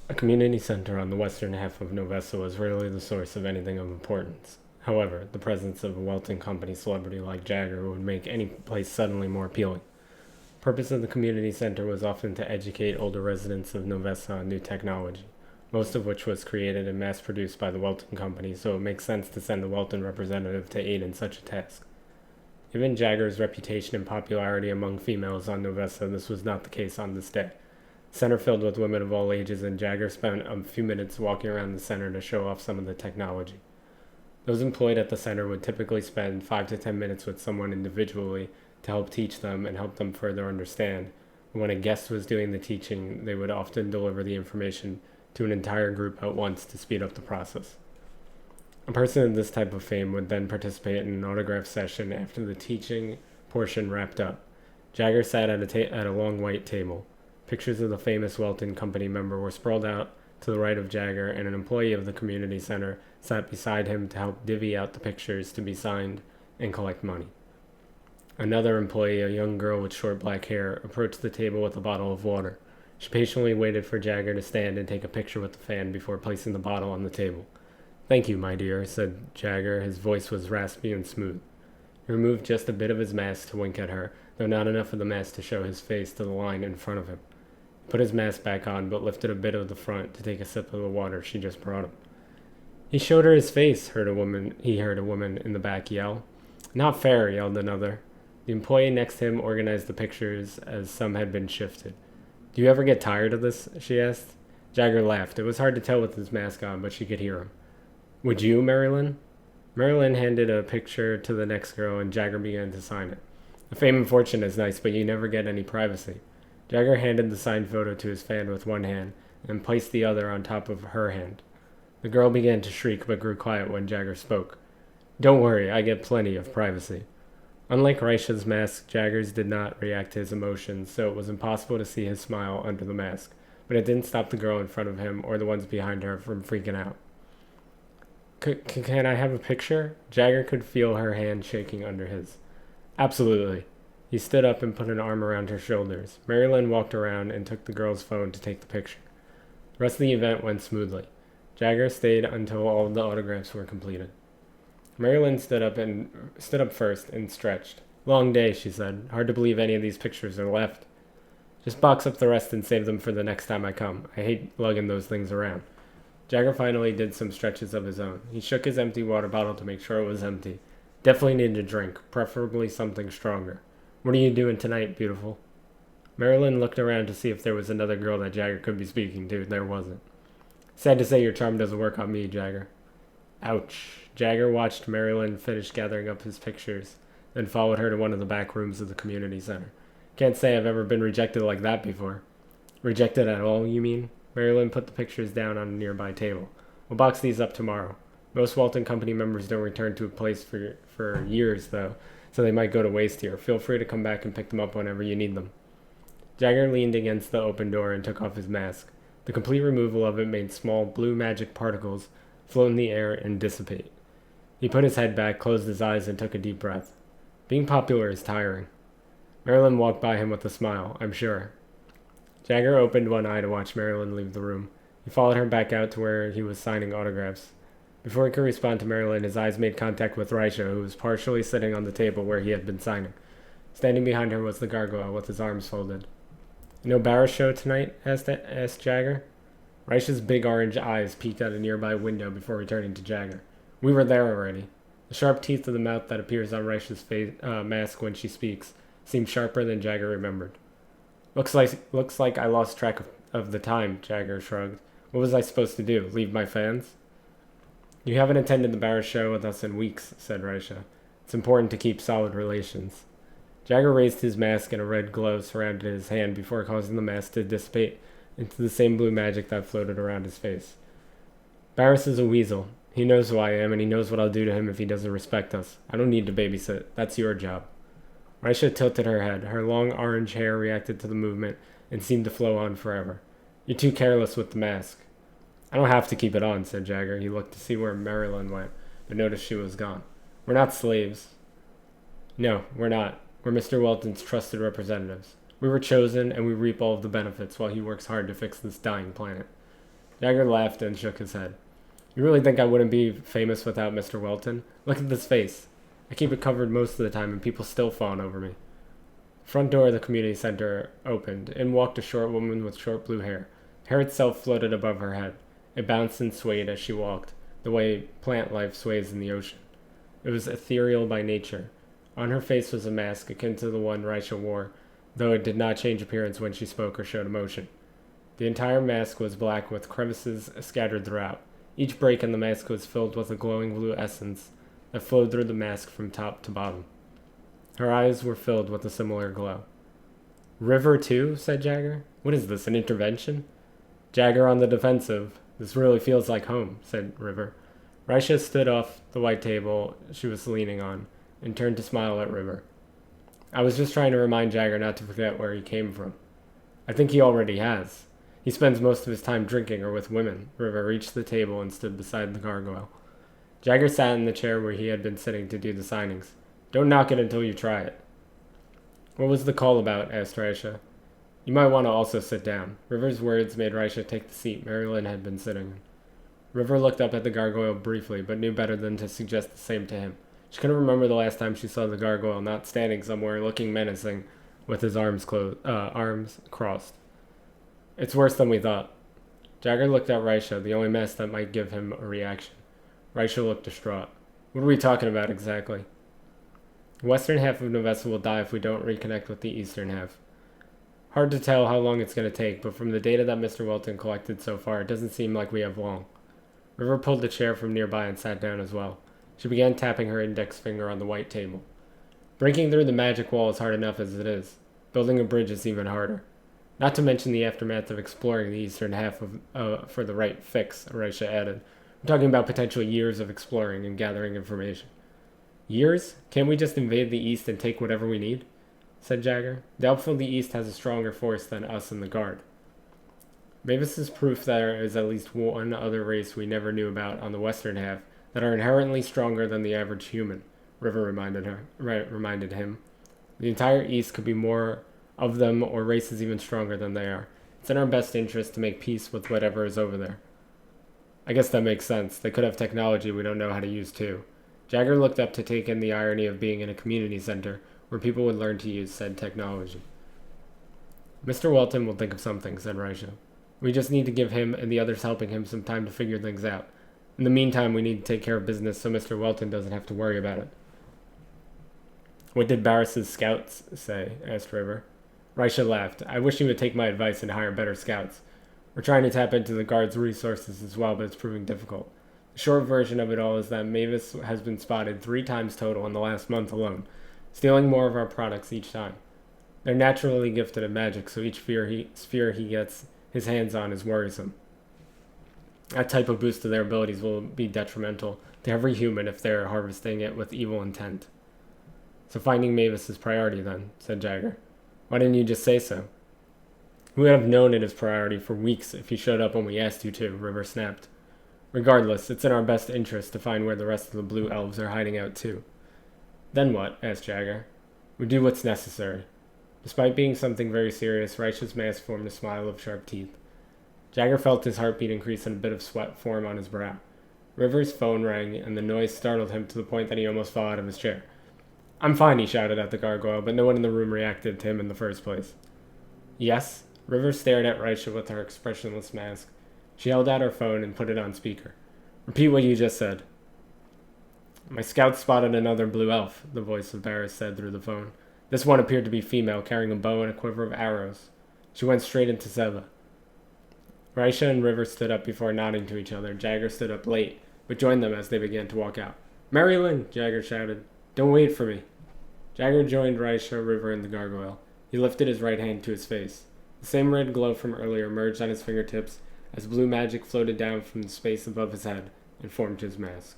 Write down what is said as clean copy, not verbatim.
A community center on the western half of Novessa was rarely the source of anything of importance. However, the presence of a Welton Company celebrity like Jagger would make any place suddenly more appealing. The purpose of the community center was often to educate older residents of Novessa on new technology, most of which was created and mass produced by the Welton Company, so it makes sense to send a Welton representative to aid in such a task. Given Jagger's reputation and popularity among females on Novessa, this was not the case on this day. Center filled with women of all ages, and Jagger spent a few minutes walking around the center to show off some of the technology. Those employed at the center would typically spend 5 to 10 minutes with someone individually to help teach them and help them further understand. When a guest was doing the teaching, they would often deliver the information to an entire group at once to speed up the process. A person of this type of fame would then participate in an autograph session after the teaching portion wrapped up. Jagger sat at a long white table. Pictures of the famous Welton Company member were sprawled out to the right of Jagger, and an employee of the community center sat beside him to help divvy out the pictures to be signed and collect money. Another employee, a young girl with short black hair, approached the table with a bottle of water. She patiently waited for Jagger to stand and take a picture with the fan before placing the bottle on the table. "Thank you, my dear," said Jagger. His voice was raspy and smooth. He removed just a bit of his mask to wink at her, though not enough of the mask to show his face to the line in front of him. He put his mask back on, but lifted a bit of the front to take a sip of the water she just brought him. "He showed her his face," he heard a woman in the back yell. "Not fair," yelled another. The employee next to him organized the pictures as some had been shifted. "Do you ever get tired of this?" she asked. Jagger laughed. It was hard to tell with his mask on, but she could hear him. "Would you, Marilyn?" Marilyn handed a picture to the next girl, and Jagger began to sign it. "The fame and fortune is nice, but you never get any privacy." Jagger handed the signed photo to his fan with one hand, and placed the other on top of her hand. The girl began to shriek, but grew quiet when Jagger spoke. "Don't worry, I get plenty of privacy." Unlike Reisha's mask, Jagger's did not react to his emotions, so it was impossible to see his smile under the mask, but it didn't stop the girl in front of him or the ones behind her from freaking out. "Can I have a picture?" Jagger could feel her hand shaking under his. "Absolutely." He stood up and put an arm around her shoulders. Marilyn walked around and took the girl's phone to take the picture. The rest of the event went smoothly. Jagger stayed until all of the autographs were completed. Marilyn stood up first and stretched. "Long day," she said. "Hard to believe any of these pictures are left." "Just box up the rest and save them for the next time I come. I hate lugging those things around." Jagger finally did some stretches of his own. He shook his empty water bottle to make sure it was empty. Definitely needed a drink, preferably something stronger. "What are you doing tonight, beautiful?" Marilyn looked around to see if there was another girl that Jagger could be speaking to. There wasn't. "Sad to say your charm doesn't work on me, Jagger." Ouch. Jagger watched Marilyn finish gathering up his pictures, then followed her to one of the back rooms of the community center. "Can't say I've ever been rejected like that before." "Rejected at all, you mean?" Marilyn put the pictures down on a nearby table. "We'll box these up tomorrow. Most Walton Company members don't return to a place for years, though, so they might go to waste here. Feel free to come back and pick them up whenever you need them." Jagger leaned against the open door and took off his mask. The complete removal of it made small blue magic particles float in the air and dissipate. He put his head back, closed his eyes, and took a deep breath. Being popular is tiring. Marilyn walked by him with a smile, I'm sure. Jagger opened one eye to watch Marilyn leave the room. He followed her back out to where he was signing autographs. Before he could respond to Marilyn, his eyes made contact with Raisha, who was partially sitting on the table where he had been signing. Standing behind her was the gargoyle with his arms folded. "No Barra show tonight?" asked Jagger. Raisha's big orange eyes peeked out a nearby window before returning to Jagger. "We were there already." The sharp teeth of the mouth that appears on Raisha's mask when she speaks seemed sharper than Jagger remembered. Looks like I lost track of the time," Jagger shrugged. "What was I supposed to do? Leave my fans?" "You haven't attended the Barra show with us in weeks," said Raisha. "It's important to keep solid relations." Jagger raised his mask and a red glow surrounded his hand before causing the mask to dissipate into the same blue magic that floated around his face. "Barris is a weasel. He knows who I am, and he knows what I'll do to him if he doesn't respect us. I don't need to babysit. That's your job." Raisha tilted her head. Her long orange hair reacted to the movement and seemed to flow on forever. "You're too careless with the mask." "I don't have to keep it on," said Jagger. He looked to see where Marilyn went, but noticed she was gone. "We're not slaves." "No, we're not. We're Mr. Welton's trusted representatives. We were chosen, and we reap all of the benefits while he works hard to fix this dying planet." Jagger laughed and shook his head. You really think I wouldn't be famous without Mr. Welton? Look at this face. I keep it covered most of the time and people still fawn over me. The front door of the community center opened. In walked a short woman with short blue hair. Hair itself floated above her head. It bounced and swayed as she walked, the way plant life sways in the ocean. It was ethereal by nature. On her face was a mask akin to the one Raisha wore, though it did not change appearance when she spoke or showed emotion. The entire mask was black with crevices scattered throughout. Each break in the mask was filled with a glowing blue essence that flowed through the mask from top to bottom. Her eyes were filled with a similar glow. River too? Said Jagger. What is this, an intervention? Jagger on the defensive. This really feels like home, said River. Raisha stood off the white table she was leaning on and turned to smile at River. I was just trying to remind Jagger not to forget where he came from. I think he already has. He spends most of his time drinking or with women. River reached the table and stood beside the gargoyle. Jagger sat in the chair where he had been sitting to do the signings. Don't knock it until you try it. What was the call about? Asked Raisha. You might want to also sit down. River's words made Raisha take the seat Marilyn had been sitting in. River looked up at the gargoyle briefly, but knew better than to suggest the same to him. She couldn't remember the last time she saw the gargoyle not standing somewhere looking menacing with his arms crossed. It's worse than we thought. Jagger looked at Raisha, the only mess that might give him a reaction. Raisha looked distraught. What are we talking about exactly? The western half of Novessa will die if we don't reconnect with the eastern half. Hard to tell how long it's going to take, but from the data that Mr. Welton collected so far, it doesn't seem like we have long. River pulled a chair from nearby and sat down as well. She began tapping her index finger on the white table. Breaking through the magic wall is hard enough as it is. Building a bridge is even harder. Not to mention the aftermath of exploring the eastern half for the right fix, Raisha added. We're talking about potential years of exploring and gathering information. Years? Can't we just invade the east and take whatever we need? Said Jagger. Doubtful the east has a stronger force than us in the guard. Mavis is proof that there is at least one other race we never knew about on the western half that are inherently stronger than the average human, River reminded him. The entire east could be more of them or races even stronger than they are. It's in our best interest to make peace with whatever is over there. I guess that makes sense. They could have technology we don't know how to use too. Jagger looked up to take in the irony of being in a community center where people would learn to use said technology. Mr. Welton will think of something, said Raisha. We just need to give him and the others helping him some time to figure things out. In the meantime, we need to take care of business so Mr. Welton doesn't have to worry about it. What did Barris's scouts say? Asked River. Raisha laughed. I wish you would take my advice and hire better scouts. We're trying to tap into the guard's resources as well, but it's proving difficult. The short version of it all is that Mavis has been spotted 3 times total in the last month alone, stealing more of our products each time. They're naturally gifted at magic, so each sphere he gets his hands on is worrisome. That type of boost to their abilities will be detrimental to every human if they're harvesting it with evil intent. So finding Mavis is priority then, said Jagger. Why didn't you just say so? We would have known it as priority for weeks if you showed up when we asked you to, River snapped. Regardless, it's in our best interest to find where the rest of the blue elves are hiding out too. Then what? Asked Jagger. We do what's necessary. Despite being something very serious, Raisha's mask formed a smile of sharp teeth. Jagger felt his heartbeat increase and a bit of sweat form on his brow. River's phone rang, and the noise startled him to the point that he almost fell out of his chair. I'm fine, he shouted at the gargoyle, but no one in the room reacted to him in the first place. Yes? River stared at Raisha with her expressionless mask. She held out her phone and put it on speaker. Repeat what you just said. My scouts spotted another blue elf, the voice of Barris said through the phone. This one appeared to be female, carrying a bow and a quiver of arrows. She went straight into Seva. Raisha and River stood up before nodding to each other. Jagger stood up late, but joined them as they began to walk out. Marilyn, Jagger shouted. Don't wait for me. Jagger joined Raisha, River, and the gargoyle. He lifted his right hand to his face. The same red glow from earlier emerged on his fingertips as blue magic floated down from the space above his head and formed his mask.